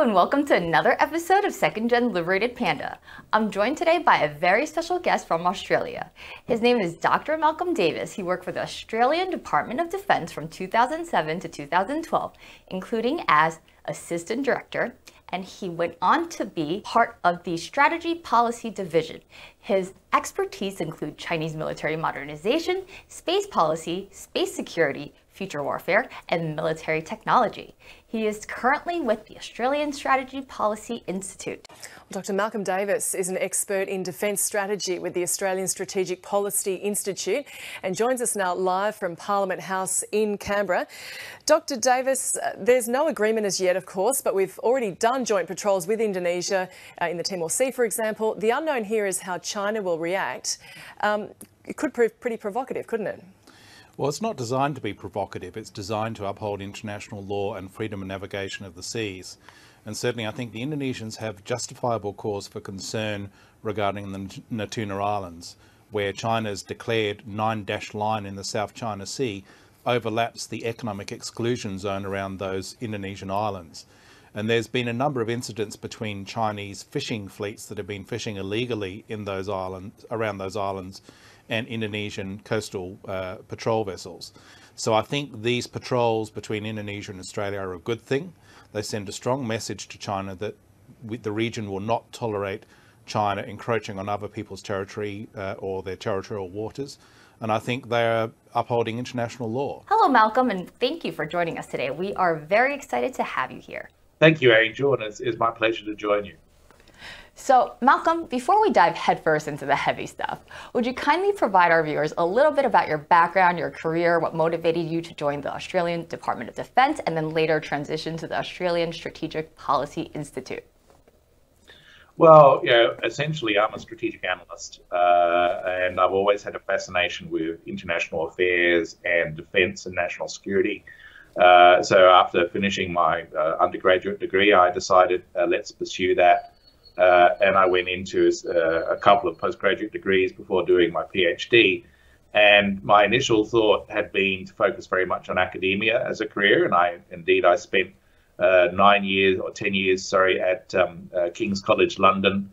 and welcome to another episode of Second Gen Liberated Panda. I'm joined today by a very special guest from Australia. His name is Dr. Malcolm Davis. He worked for the Australian Department of Defence from 2007 to 2012, including as Assistant Director, and he went on to be part of the Strategy Policy Division. His expertise include Chinese military modernization, space policy, space security, future warfare, and military technology. He is currently with the Australian Strategy Policy Institute. Dr. Malcolm Davis is an expert in defence strategy with the Australian Strategic Policy Institute and joins us now live from Parliament House in Canberra. Dr. Davis, there's no agreement as yet, of course, but we've already done joint patrols with Indonesia in the Timor Sea, for example. The unknown here is how China will react. It could prove pretty provocative, couldn't it? Well, it's not designed to be provocative. It's designed to uphold international law and freedom of navigation of the seas. And certainly I think the Indonesians have justifiable cause for concern regarding the Natuna Islands, where China's declared 9-dash line in the South China Sea overlaps the economic exclusion zone around those Indonesian islands. And there's been a number of incidents between Chinese fishing fleets that have been fishing illegally in those islands, around those islands, and Indonesian coastal patrol vessels. So I think these patrols between Indonesia and Australia are a good thing. They send a strong message to China that the region will not tolerate China encroaching on other people's territory or their territorial waters. And I think they are upholding international law. Hello, Malcolm, and thank you for joining us today. We are very excited to have you here. Thank you, Angel, and it's my pleasure to join you. So, Malcolm, before we dive headfirst into the heavy stuff, would you kindly provide our viewers a little bit about your background, your career, what motivated you to join the Australian Department of Defence, and then later transition to the Australian Strategic Policy Institute? Well, essentially I'm a strategic analyst, and I've always had a fascination with international affairs and defence and national security. So after finishing my undergraduate degree, I decided let's pursue that. And I went into a couple of postgraduate degrees before doing my PhD. And my initial thought had been to focus very much on academia as a career. And I spent 10 years, at King's College London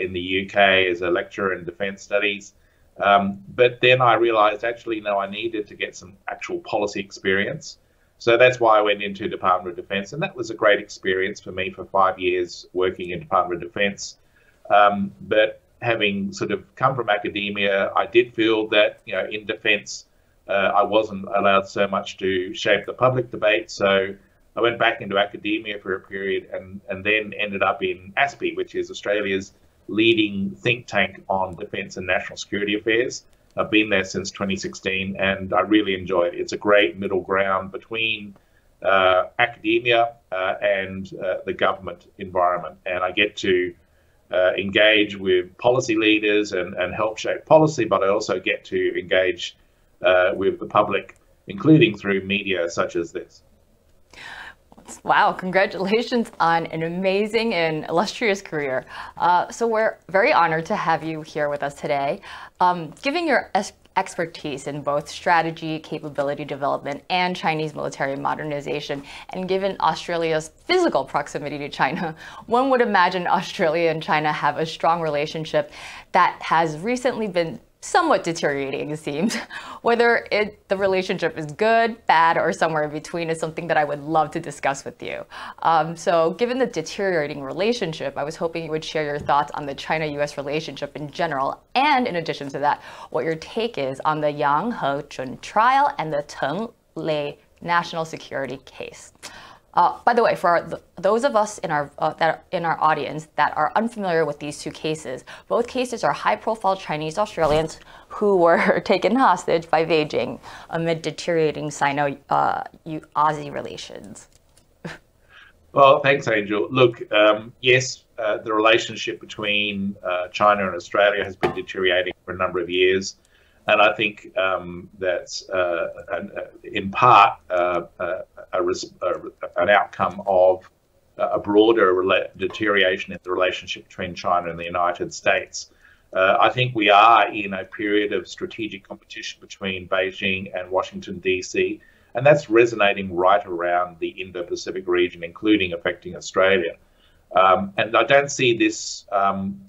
in the UK as a lecturer in defence studies. But then I realised actually, no, I needed to get some actual policy experience. So that's why I went into Department of Defence, and that was a great experience for me for 5 years working in Department of Defence. But having sort of come from academia, I did feel that in defence I wasn't allowed so much to shape the public debate. So I went back into academia for a period and then ended up in ASPI, which is Australia's leading think tank on defence and national security affairs. I've been there since 2016 and I really enjoy it. It's a great middle ground between academia and the government environment. And I get to engage with policy leaders and help shape policy, but I also get to engage with the public, including through media such as this. Wow, congratulations on an amazing and illustrious career. So we're very honored to have you here with us today. Given your expertise in both strategy, capability development, and Chinese military modernization, and given Australia's physical proximity to China, one would imagine Australia and China have a strong relationship that has recently been somewhat deteriorating, it seems. Whether the relationship is good, bad, or somewhere in between is something that I would love to discuss with you. So given the deteriorating relationship, I was hoping you would share your thoughts on the China-US relationship in general, and in addition to that, what your take is on the Yang He-jun trial and the Tang Lei national security case. By the way, for those of us in our audience that are unfamiliar with these two cases, both cases are high-profile Chinese Australians who were taken hostage by Beijing amid deteriorating Sino-Aussie relations. Well, thanks, Angel. Look, yes, the relationship between China and Australia has been deteriorating for a number of years. And I think that's in part an outcome of a broader deterioration in the relationship between China and the United States. I think we are in a period of strategic competition between Beijing and Washington, D.C. And that's resonating right around the Indo-Pacific region, including affecting Australia. And I don't see this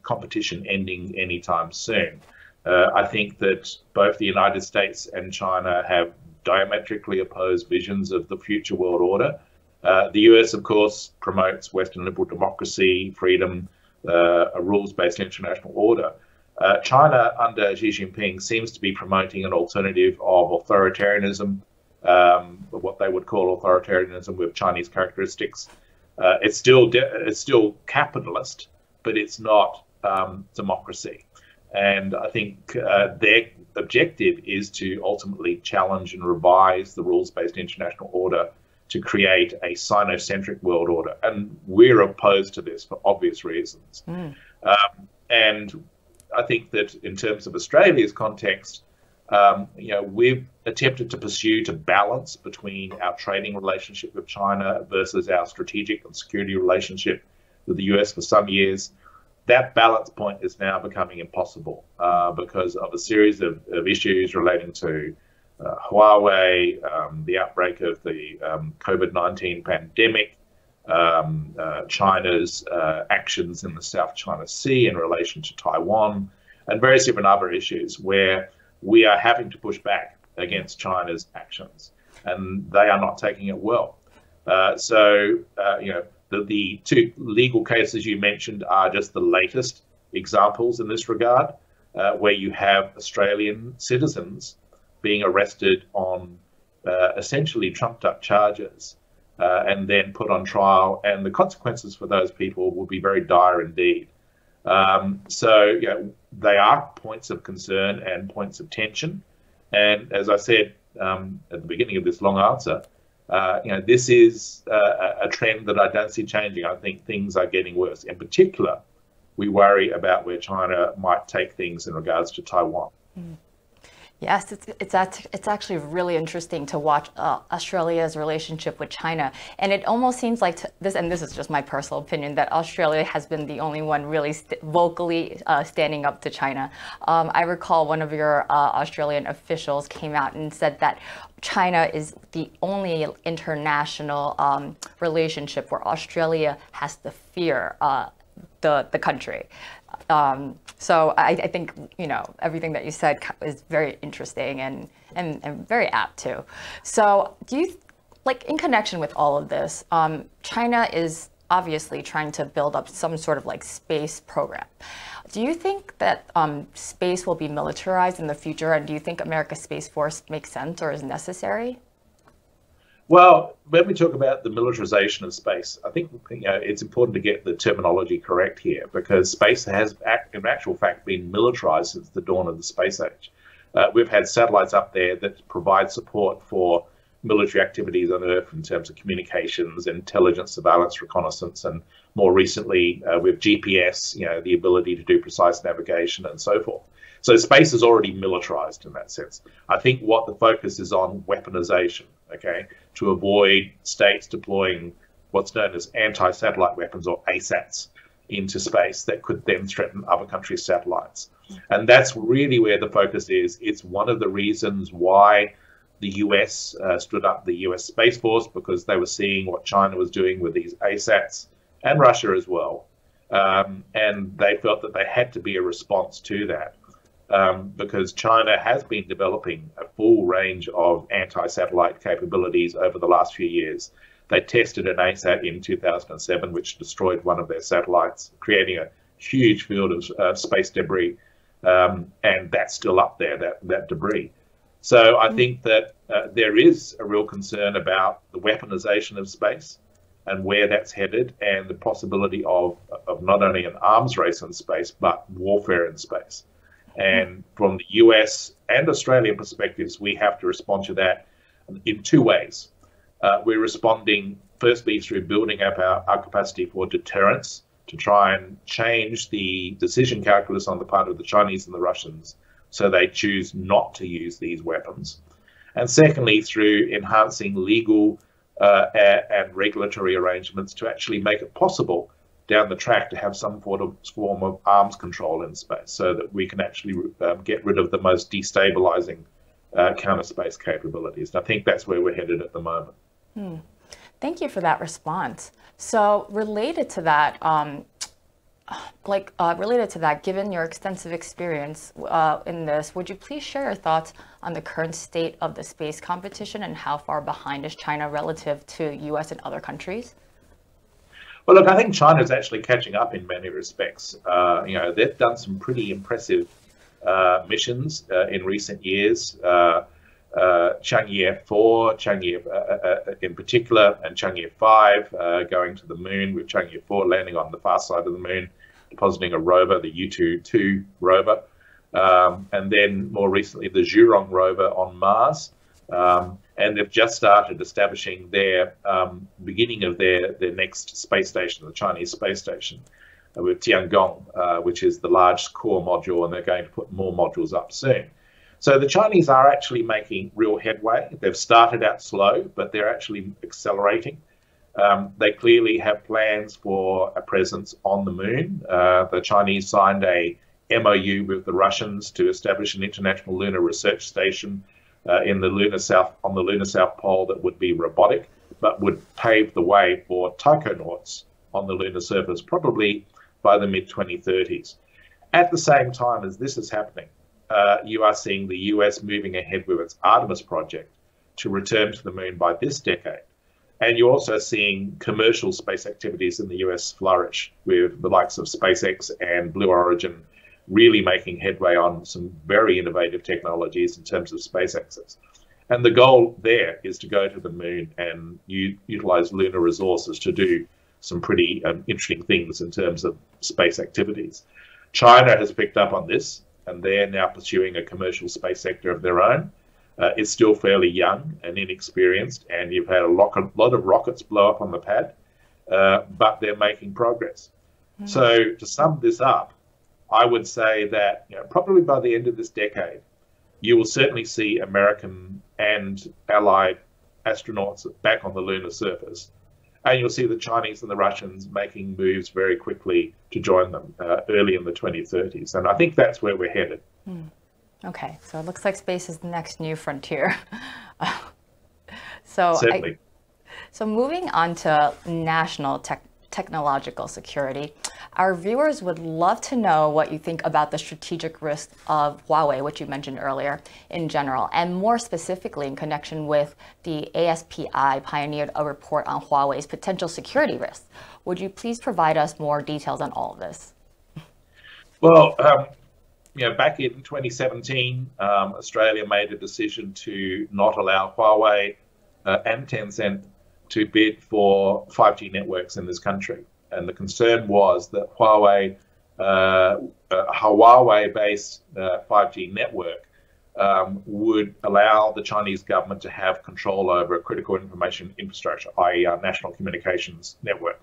competition ending anytime soon. I think that both the United States and China have diametrically opposed visions of the future world order. The US, of course, promotes Western liberal democracy, freedom, a rules-based international order. China, under Xi Jinping, seems to be promoting an alternative of authoritarianism, what they would call authoritarianism with Chinese characteristics. It's still capitalist, but it's not democracy. And I think their objective is to ultimately challenge and revise the rules-based international order to create a Sino-centric world order. And we're opposed to this for obvious reasons. And I think that in terms of Australia's context, we've attempted to balance between our trading relationship with China versus our strategic and security relationship with the US for some years. That balance point is now becoming impossible because of a series of issues relating to Huawei, the outbreak of the COVID-19 pandemic, China's actions in the South China Sea in relation to Taiwan, and various different other issues where we are having to push back against China's actions, and they are not taking it well. The two legal cases you mentioned are just the latest examples in this regard, where you have Australian citizens being arrested on essentially trumped-up charges and then put on trial, and the consequences for those people will be very dire indeed. They are points of concern and points of tension. And as I said at the beginning of this long answer, this is a trend that I don't see changing. I think things are getting worse. In particular, we worry about where China might take things in regards to Taiwan. Yes, it's actually really interesting to watch Australia's relationship with China, and it almost seems like this is just my personal opinion, that Australia has been the only one really vocally standing up to China. I recall one of your Australian officials came out and said that China is the only international relationship where Australia has to fear the country. So I think, everything that you said is very interesting and very apt too. So do you, in connection with all of this, China is obviously trying to build up some sort of space program. Do you think that space will be militarized in the future, and do you think America's Space Force makes sense or is necessary? Well, when we talk about the militarization of space, I think it's important to get the terminology correct here, because space has, in actual fact, been militarized since the dawn of the space age. We've had satellites up there that provide support for military activities on Earth in terms of communications, intelligence, surveillance, reconnaissance, and more recently with GPS, the ability to do precise navigation and so forth. So space is already militarized in that sense. I think what the focus is on weaponization, to avoid states deploying what's known as anti-satellite weapons, or ASATs, into space that could then threaten other countries' satellites. And that's really where the focus is. It's one of the reasons why the US stood up the US Space Force, because they were seeing what China was doing with these ASATs, and Russia as well. And they felt that they had to be a response to that. Because China has been developing a full range of anti-satellite capabilities over the last few years. They tested an ASAT in 2007, which destroyed one of their satellites, creating a huge field of space debris, and that's still up there, that debris. So I think that there is a real concern about the weaponization of space and where that's headed, and the possibility of not only an arms race in space, but warfare in space. And from the US and Australian perspectives, we have to respond to that in two ways. We're responding firstly through building up our capacity for deterrence, to try and change the decision calculus on the part of the Chinese and the Russians so they choose not to use these weapons. And secondly, through enhancing legal and regulatory arrangements to actually make it possible down the track to have some form of arms control in space, so that we can actually get rid of the most destabilizing counter space capabilities. And I think that's where we're headed at the moment. Thank you for that response. So related to that, given your extensive experience in this, would you please share your thoughts on the current state of the space competition and how far behind is China relative to US and other countries? Well, look, I think China is actually catching up in many respects. They've done some pretty impressive missions in recent years. Chang'e 4, Chang'e in particular, and Chang'e 5 going to the moon, with Chang'e 4 landing on the far side of the moon, depositing a rover, the Yutu-2 rover, and then more recently the Zhurong rover on Mars. And they've just started establishing their beginning of their next space station, the Chinese space station, with Tiangong, which is the large core module, and they're going to put more modules up soon. So the Chinese are actually making real headway. They've started out slow, but they're actually accelerating. They clearly have plans for a presence on the moon. The Chinese signed a MOU with the Russians to establish an international lunar research station on the lunar south pole that would be robotic, but would pave the way for taikonauts on the lunar surface, probably by the mid-2030s. At the same time as this is happening, you are seeing the US moving ahead with its Artemis project to return to the moon by this decade. And you're also seeing commercial space activities in the US flourish, with the likes of SpaceX and Blue Origin really making headway on some very innovative technologies in terms of space access. And the goal there is to go to the moon and utilize lunar resources to do some pretty interesting things in terms of space activities. China has picked up on this, and they're now pursuing a commercial space sector of their own. It's still fairly young and inexperienced, and you've had a lot of rockets blow up on the pad, but they're making progress. So to sum this up, I would say that probably by the end of this decade, you will certainly see American and allied astronauts back on the lunar surface. And you'll see the Chinese and the Russians making moves very quickly to join them early in the 2030s. And I think that's where we're headed. Okay, so it looks like space is the next new frontier. So moving on to national technological security, our viewers would love to know what you think about the strategic risk of Huawei, which you mentioned earlier, in general, and more specifically in connection with the ASPI pioneered a report on Huawei's potential security risks. Would you please provide us more details on all of this? Well, back in 2017, Australia made a decision to not allow Huawei and Tencent to bid for 5G networks in this country. And the concern was that Huawei-based 5G network would allow the Chinese government to have control over critical information infrastructure, i.e. our national communications network.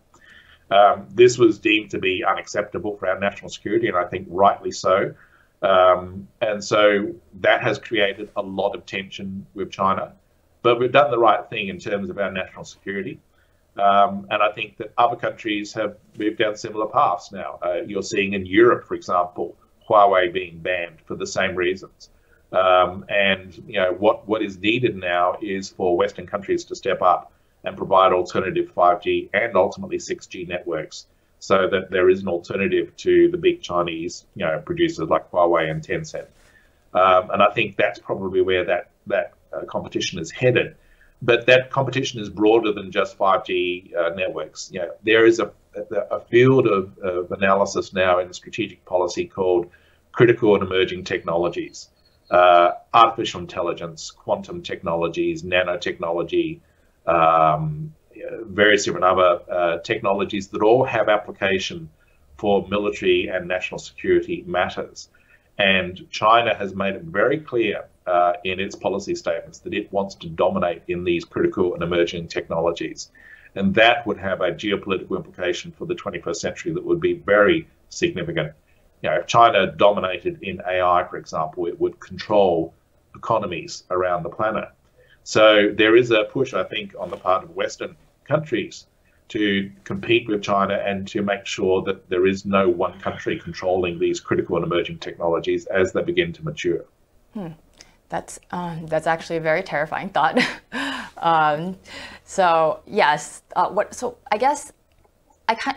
This was deemed to be unacceptable for our national security, and I think rightly so. And so that has created a lot of tension with China. But we've done the right thing in terms of our national security. And I think that other countries have moved down similar paths now. You're seeing in Europe, for example, Huawei being banned for the same reasons. What is needed now is for Western countries to step up and provide alternative 5G and ultimately 6G networks, so that there is an alternative to the big Chinese producers like Huawei and Tencent. And I think that's probably where that competition is headed. But that competition is broader than just 5G networks. There is a field of analysis now in strategic policy called critical and emerging technologies, artificial intelligence, quantum technologies, nanotechnology, various different other technologies that all have application for military and national security matters. And China has made it very clear in its policy statements that it wants to dominate in these critical and emerging technologies. And that would have a geopolitical implication for the 21st century that would be very significant. If China dominated in AI, for example, it would control economies around the planet. So there is a push, I think, on the part of Western countries to compete with China and to make sure that there is no one country controlling these critical and emerging technologies as they begin to mature. That's actually a very terrifying thought. So yes, so I guess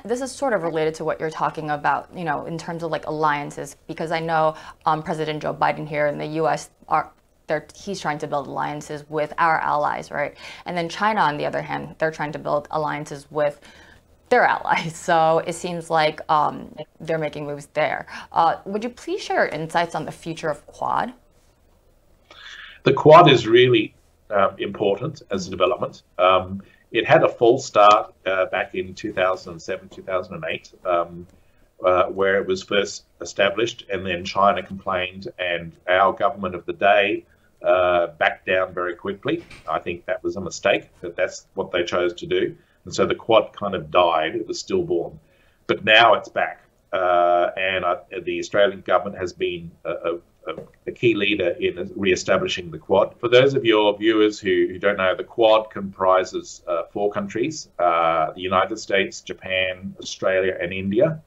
this is sort of related to what you're talking about, in terms of like alliances, because I know President Joe Biden here in the U.S. He's trying to build alliances with our allies, right? And then China, on the other hand, they're trying to build alliances with their allies. So it seems like they're making moves there. Would you please share your insights on the future of Quad? The Quad is really important as a development. It had a false start back in 2007, 2008, where it was first established, and then China complained, and our government of the day backed down very quickly. I think that was a mistake, but that's what they chose to do. And so the Quad kind of died. It was stillborn. But now it's back. And the Australian government has been a key leader in re-establishing the Quad. For those of your viewers who don't know, the Quad comprises 4 countries, the United States, Japan, Australia, and India.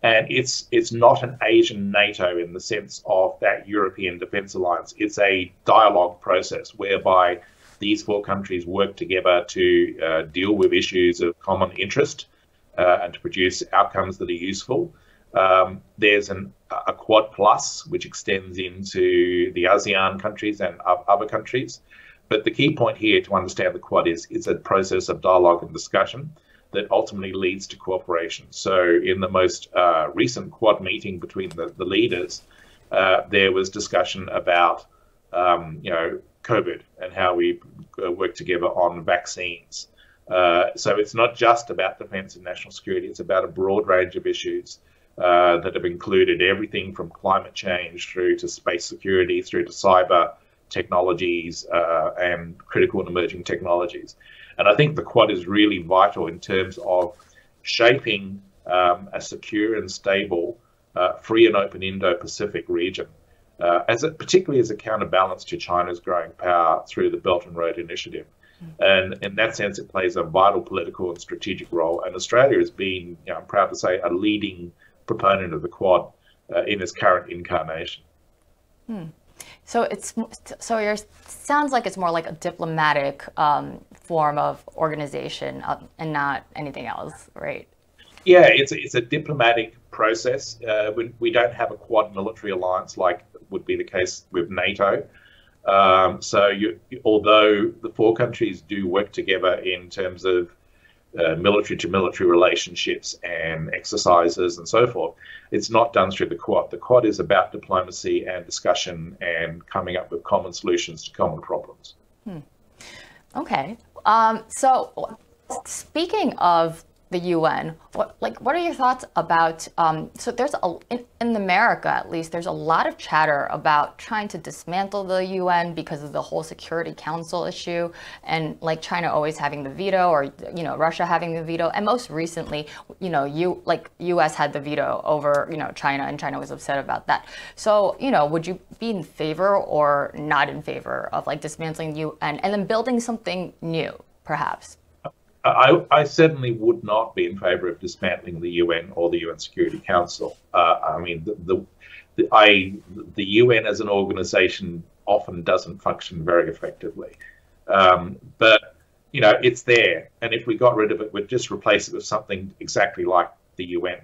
And it's not an Asian NATO in the sense of that European Defence Alliance. It's a dialogue process whereby these 4 countries work together to deal with issues of common interest and to produce outcomes that are useful. There's a Quad Plus, which extends into the ASEAN countries and other countries. But the key point here to understand the Quad is it's a process of dialogue and discussion that ultimately leads to cooperation. So in the most recent Quad meeting between the leaders, there was discussion about COVID and how we work together on vaccines. So it's not just about defence and national security, it's about a broad range of issues that have included everything from climate change through to space security, through to cyber technologies and critical and emerging technologies. And I think the Quad is really vital in terms of shaping a secure and stable, free and open Indo-Pacific region, particularly as a counterbalance to China's growing power through the Belt and Road Initiative. And in that sense, it plays a vital political and strategic role. And Australia has been, I'm proud to say, a leading proponent of the Quad in its current incarnation. So sounds like it's more like a diplomatic form of organization and not anything else, right? Yeah, it's a diplomatic process. We don't have a Quad military alliance like would be the case with NATO. Although the 4 countries do work together in terms of military-to-military relationships and exercises and so forth, it's not done through the Quad. The Quad is about diplomacy and discussion and coming up with common solutions to common problems. Okay. So speaking of the UN, what are your thoughts about, so there's in America at least, there's a lot of chatter about trying to dismantle the UN because of the whole Security Council issue, and like China always having the veto, or Russia having the veto, and most recently, US had the veto over China, and China was upset about that. So would you be in favor or not in favor of like dismantling the UN and then building something new, perhaps? I certainly would not be in favour of dismantling the UN or the UN Security Council. I mean, the UN as an organisation often doesn't function very effectively. But, it's there. And if we got rid of it, we'd just replace it with something exactly like the UN.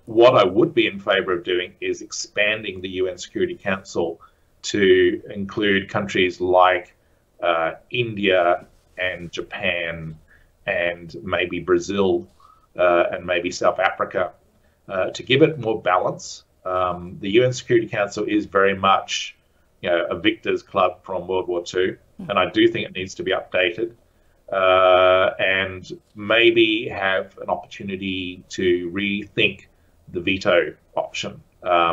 What I would be in favour of doing is expanding the UN Security Council to include countries like India and Japan and maybe Brazil and maybe South Africa to give it more balance. The UN Security Council is very much a victor's club from World War II, and I do think it needs to be updated and maybe have an opportunity to rethink the veto option,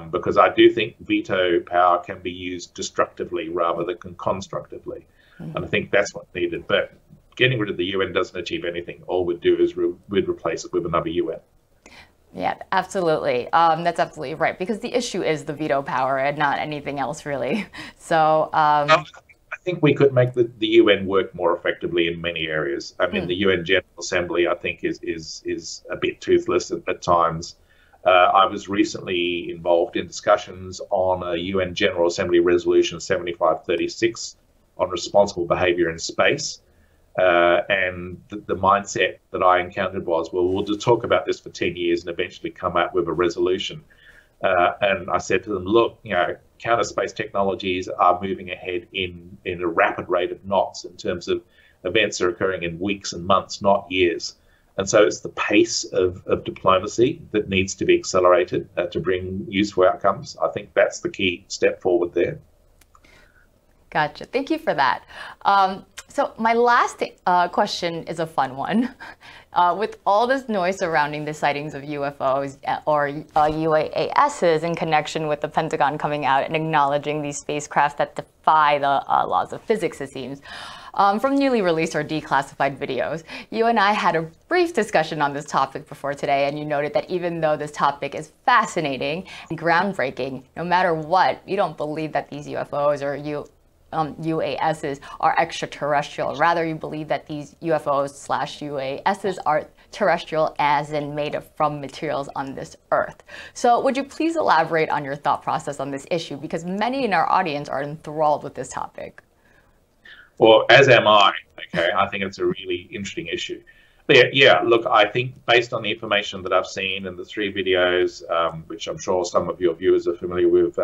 because I do think veto power can be used destructively rather than constructively. And I think that's what's needed. But getting rid of the UN doesn't achieve anything. All we'd do is we'd replace it with another UN. Yeah, absolutely. That's absolutely right, because the issue is the veto power and not anything else, really. So I think we could make the UN work more effectively in many areas. I mean, the UN General Assembly, I think, is a bit toothless at times. I was recently involved in discussions on a UN General Assembly Resolution 7536 on responsible behaviour in space. And the mindset that I encountered was, well, we'll just talk about this for 10 years and eventually come out with a resolution. And I said to them, look, counter space technologies are moving ahead in a rapid rate of knots in terms of events are occurring in weeks and months, not years. And so it's the pace of diplomacy that needs to be accelerated to bring useful outcomes. I think that's the key step forward there. Gotcha. Thank you for that. So my last question is a fun one. With all this noise surrounding the sightings of UFOs or UASs in connection with the Pentagon coming out and acknowledging these spacecraft that defy the laws of physics, it seems, from newly released or declassified videos, you and I had a brief discussion on this topic before today, and you noted that even though this topic is fascinating and groundbreaking, no matter what, you don't believe that these UFOs or UASs are extraterrestrial. Rather, you believe that these UFOs/UASs are terrestrial, as in made from materials on this Earth. So would you please elaborate on your thought process on this issue? Because many in our audience are enthralled with this topic. Well, as am I. Okay, I think it's a really interesting issue. But yeah, look, I think based on the information that I've seen in the 3 videos, which I'm sure some of your viewers are familiar with,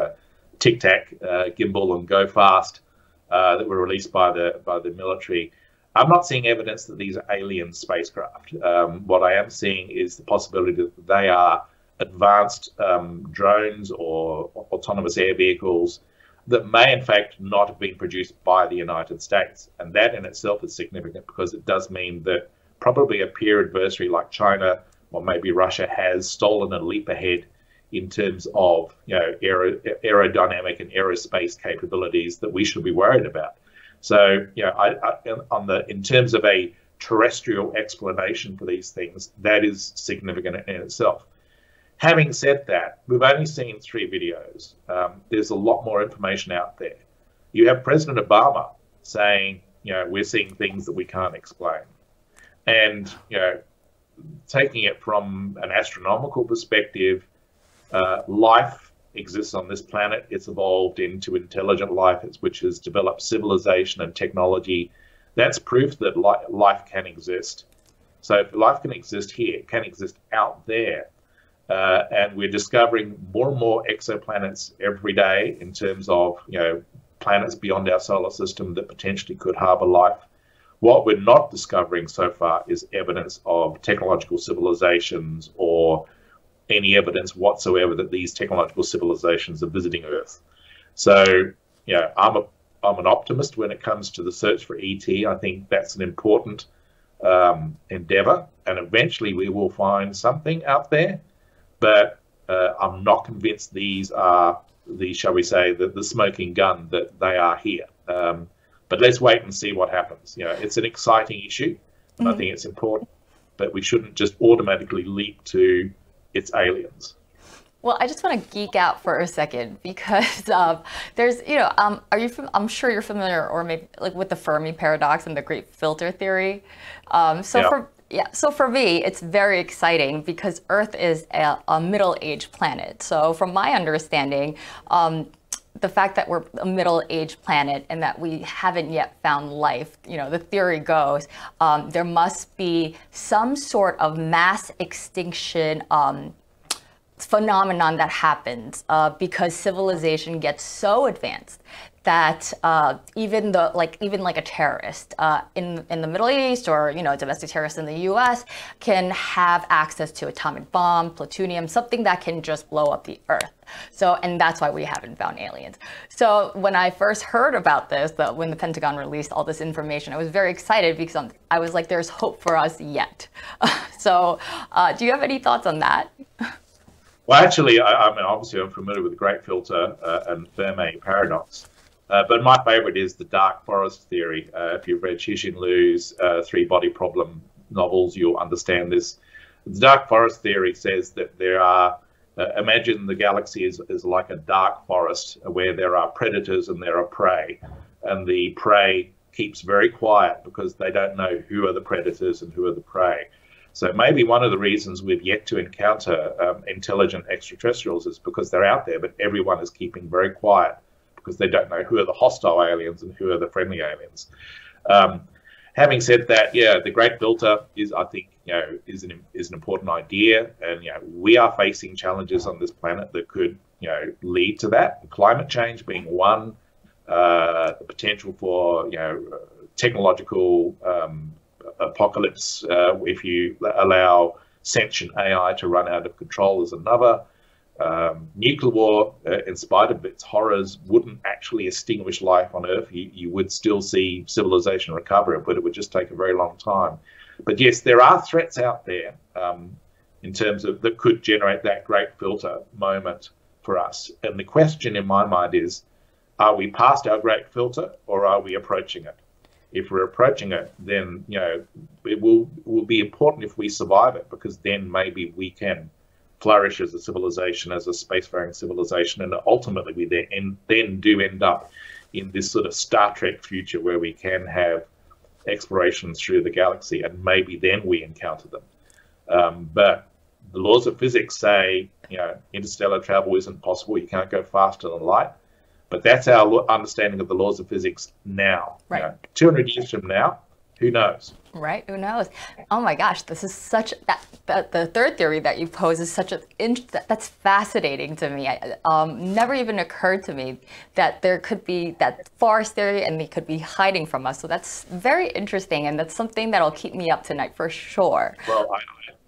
Tic Tac, Gimbal, and Go Fast, that were released by the military, I'm not seeing evidence that these are alien spacecraft. What I am seeing is the possibility that they are advanced drones or autonomous air vehicles that may in fact not have been produced by the United States. And that in itself is significant because it does mean that probably a peer adversary like China or maybe Russia has stolen a leap ahead in terms of aerodynamic and aerospace capabilities that we should be worried about. So in terms of a terrestrial explanation for these things, that is significant in itself. Having said that, we've only seen 3 videos. There's a lot more information out there. You have President Obama saying, we're seeing things that we can't explain. And, taking it from an astronomical perspective, life exists on this planet. It's evolved into intelligent life, which has developed civilization and technology. That's proof that life can exist. So if life can exist here, it can exist out there. And we're discovering more and more exoplanets every day in terms of, planets beyond our solar system that potentially could harbor life. What we're not discovering so far is evidence of technological civilizations or any evidence whatsoever that these technological civilizations are visiting Earth. So, I'm an optimist when it comes to the search for ET. I think that's an important endeavor, and eventually we will find something out there. But I'm not convinced these are shall we say, the smoking gun that they are here. But let's wait and see what happens. It's an exciting issue, and I think it's important, but we shouldn't just automatically leap to it's aliens. Well, I just want to geek out for a second because there's, I'm sure you're familiar, or maybe like with the Fermi paradox and the great filter theory. So for me, it's very exciting because Earth is a middle-aged planet. So from my understanding, the fact that we're a middle-aged planet and that we haven't yet found life, the theory goes, there must be some sort of mass extinction phenomenon that happens because civilization gets so advanced that even like a terrorist in the Middle East or domestic terrorists in the U.S. can have access to atomic bomb, plutonium, something that can just blow up the Earth. So, and that's why we haven't found aliens. So when I first heard about this, when the Pentagon released all this information, I was very excited because I was like, there's hope for us yet. So do you have any thoughts on that? Well, actually, I mean, obviously I'm familiar with the great filter and Fermi paradox. But my favorite is the dark forest theory. If you've read Cixin Liu's 3-body problem novels, you'll understand this. The dark forest theory says that there are, imagine the galaxy is like a dark forest where there are predators and there are prey. And the prey keeps very quiet because they don't know who are the predators and who are the prey. So maybe one of the reasons we've yet to encounter intelligent extraterrestrials is because they're out there, but everyone is keeping very quiet because they don't know who are the hostile aliens and who are the friendly aliens. Having said that, yeah, the Great Filter is, I think, is an important idea, and we are facing challenges on this planet that could, lead to that. Climate change being one, the potential for, technological apocalypse if you allow sentient AI to run out of control is another. Nuclear war, in spite of its horrors, wouldn't actually extinguish life on Earth. You would still see civilization recover, but it would just take a very long time. But yes, there are threats out there in terms of that could generate that great filter moment for us. And the question in my mind is, are we past our great filter or are we approaching it? If we're approaching it, then it will be important if we survive it, because then maybe we can flourish as a civilization, as a spacefaring civilization, and ultimately we then do end up in this sort of Star Trek future where we can have explorations through the galaxy, and maybe then we encounter them. But the laws of physics say, interstellar travel isn't possible. You can't go faster than light. But that's our understanding of the laws of physics now. Right. 200 years from now, who knows? Right, who knows? Oh my gosh, this is such the third theory that you pose is such that's fascinating to me. Never even occurred to me that there could be that forest theory and they could be hiding from us. So that's very interesting, and that's something that'll keep me up tonight for sure. Well,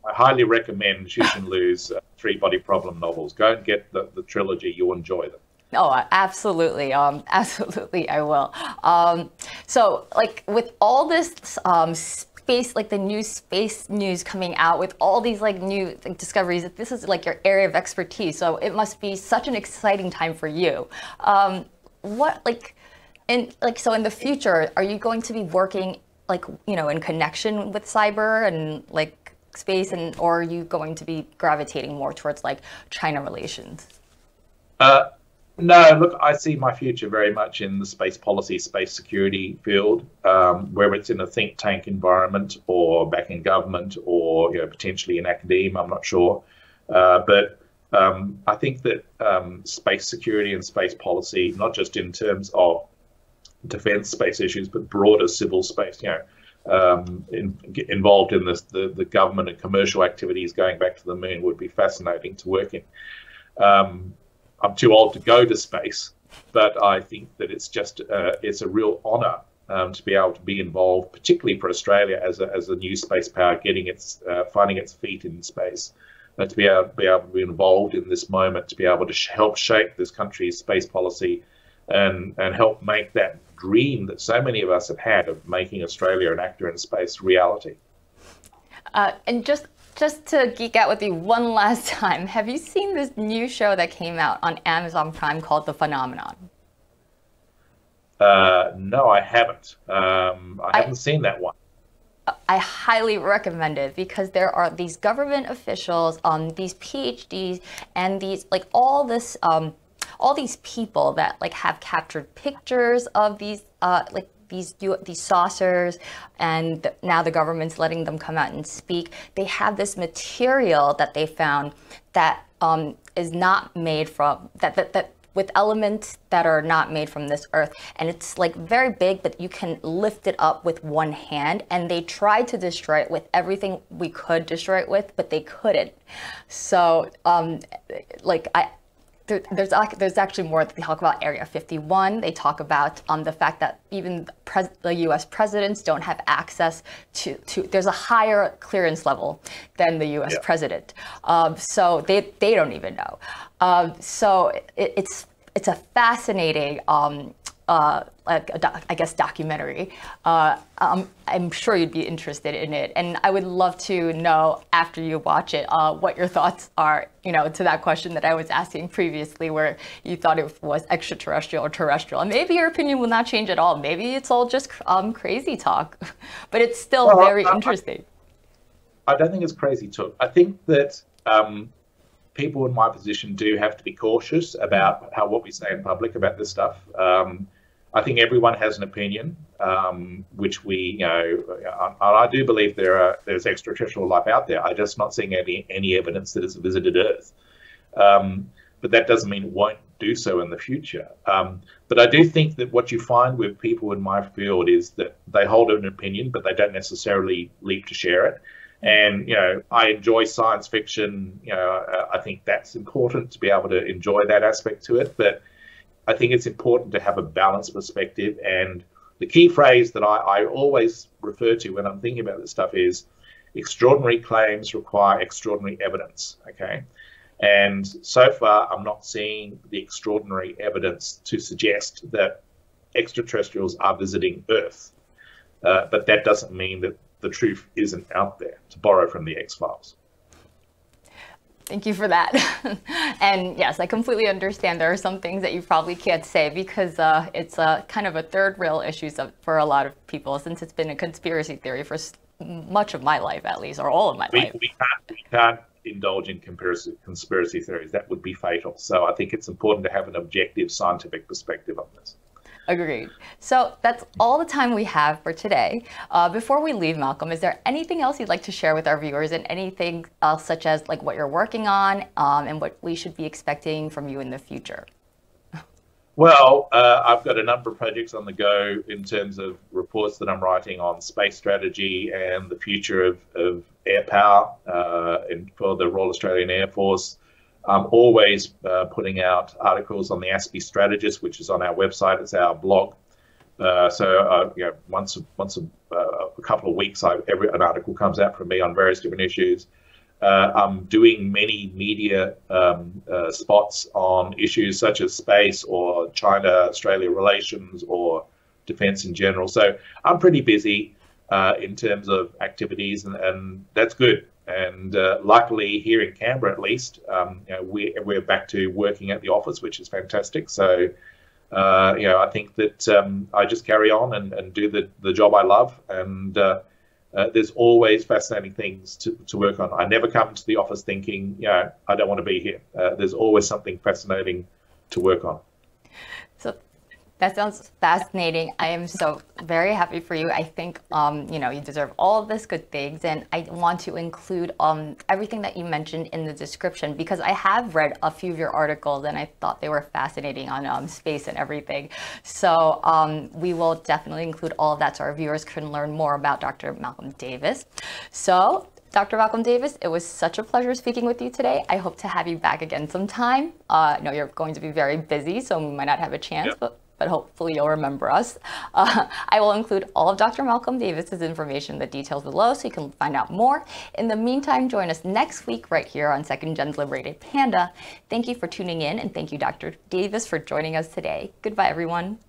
I highly recommend Xu and Lu's Three Body Problem novels. Go and get the trilogy. You'll enjoy them. Oh, absolutely. Absolutely, I will. So, like, with all this space, like the new space news coming out, with all these like new discoveries, this is like your area of expertise. So it must be such an exciting time for you. So in the future, are you going to be working like, in connection with cyber and like space, or are you going to be gravitating more towards like China relations? No, look, I see my future very much in the space policy, space security field, whether it's in a think tank environment or back in government or potentially in academia, I'm not sure. But I think that space security and space policy, not just in terms of defense space issues, but broader civil space, involved in this, the government and commercial activities going back to the moon would be fascinating to work in. I'm too old to go to space, but I think that it's just it's a real honour to be able to be involved, particularly for Australia as a new space power, getting finding its feet in space, to be able to be involved in this moment, to be able to help shape this country's space policy, and help make that dream that so many of us have had of making Australia an actor in space reality. And just to geek out with you one last time, have you seen this new show that came out on Amazon Prime called The Phenomenon? No, I haven't. I haven't seen that one. I highly recommend it, because there are these government officials, these PhDs, and these all these people that have captured pictures of these these saucers, and now the government's letting them come out and speak. They have this material that they found that is not made from that with elements that are not made from this earth, and it's very big, but you can lift it up with one hand, and they tried to destroy it with everything we could destroy it with, but they couldn't. So there's actually more. They talk about Area 51. They talk about the fact that even the U.S. presidents don't have access to there's a higher clearance level than the U.S. president. So they don't even know. So it's a fascinating I guess documentary. I'm sure you'd be interested in it, and I would love to know after you watch it what your thoughts are, to that question that I was asking previously, where you thought it was extraterrestrial or terrestrial, and maybe your opinion will not change at all. Maybe it's all just crazy talk, but it's still very interesting. I don't think it's crazy talk. I think that people in my position do have to be cautious about what we say in public about this stuff. I think everyone has an opinion, which we, I do believe there's extraterrestrial life out there. I'm just not seeing any evidence that it's visited Earth. But that doesn't mean it won't do so in the future. But I do think that what you find with people in my field is that they hold an opinion, but they don't necessarily leap to share it. And, I enjoy science fiction. I think that's important to be able to enjoy that aspect to it. But I think it's important to have a balanced perspective. And the key phrase that I always refer to when I'm thinking about this stuff is extraordinary claims require extraordinary evidence. Okay. And so far, I'm not seeing the extraordinary evidence to suggest that extraterrestrials are visiting Earth. But that doesn't mean that the truth isn't out there, to borrow from the X-Files. Thank you for that. And yes, I completely understand there are some things that you probably can't say because it's kind of a third rail issue for a lot of people, since it's been a conspiracy theory for much of my life, at least, or all of my life. We can't indulge in conspiracy theories. That would be fatal. So I think it's important to have an objective scientific perspective on this. Agreed. So that's all the time we have for today. Before we leave, Malcolm, is there anything else you'd like to share with our viewers, and anything else such as like what you're working on and what we should be expecting from you in the future? Well, I've got a number of projects on the go in terms of reports that I'm writing on space strategy and the future of air power for the Royal Australian Air Force. I'm always putting out articles on the ASPI strategist, which is on our website. It's our blog. So once a couple of weeks, an article comes out from me on various different issues. I'm doing many media spots on issues such as space or China-Australia relations or defence in general. So I'm pretty busy in terms of activities, and that's good. And luckily here in Canberra, at least, we're back to working at the office, which is fantastic. So, I think that I just carry on and do the job I love. And there's always fascinating things to work on. I never come to the office thinking, I don't want to be here. There's always something fascinating to work on. So that sounds fascinating. I am so very happy for you. I think, you deserve all of this good things. And I want to include everything that you mentioned in the description, because I have read a few of your articles and I thought they were fascinating on space and everything. So we will definitely include all of that so our viewers can learn more about Dr. Malcolm Davis. So Dr. Malcolm Davis, it was such a pleasure speaking with you today. I hope to have you back again sometime. I know you're going to be very busy, so we might not have a chance, but hopefully you'll remember us. I will include all of Dr. Malcolm Davis's information, the details below, so you can find out more. In the meantime, join us next week right here on Second Gen's Liberated Panda. Thank you for tuning in, and thank you, Dr. Davis, for joining us today. Goodbye, everyone.